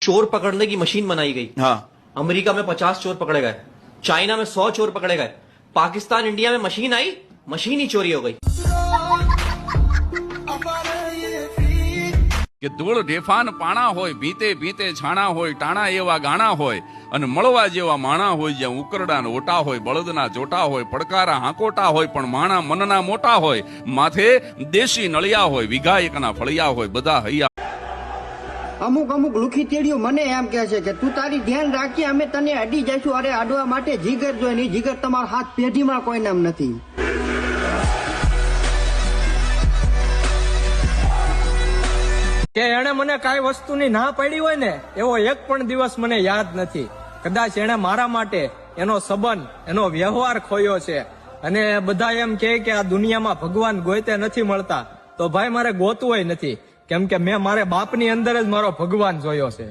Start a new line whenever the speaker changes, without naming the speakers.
चोर पकड़ने की मशीन बनाई गई।
हाँ,
अमेरिका में 50 चोर पकड़े गए, चाइना में 100 चोर पकड़े गए, पाकिस्तान इंडिया में मशीन आई, मशीन ही चोरी हो गई।
કે ધૂળ ઢેફાન પાણા હોય, ભીતે ભીતે છાણા હોય, ટાણા એવા ગાણા હોય અને મળવા જેવા માણા હોય, જ્યાં ઉકરડા ઓટા હોય, બળદના જોટા હોય, પડકારા હાંકોટા હોય, પણ માણા મનના મોટા હોય, માથે દેશી નળિયા હોય, વિઘા એકના ફળિયા હોય, બધા હૈયા।
અમુક અમુક લુખી તેડીઓ મને એમ કહે છે કે તું તારી ધ્યાન રાખી, અમે તને અડી જઈશું। અરે અડવા માટે જીગર જોઈએ, નહીં જીગર તમારા હાથ પેઢીમાં કોઈ નામ નથી।
કે એને મને કાંઈ વસ્તુની ના પડી હોય ને એવો એક પણ દિવસ મને યાદ નથી। કદાચ એને મારા માટે એનો સંબંધ, એનો વ્યવહાર ખોયો છે। અને બધા એમ કહે કે આ દુનિયામાં ભગવાન ગોતે નથી મળતા, તો ભાઈ મારે ગોતવું નથી, કેમ કે મેં મારે બાપની અંદર જ મારો ભગવાન જોયો છે।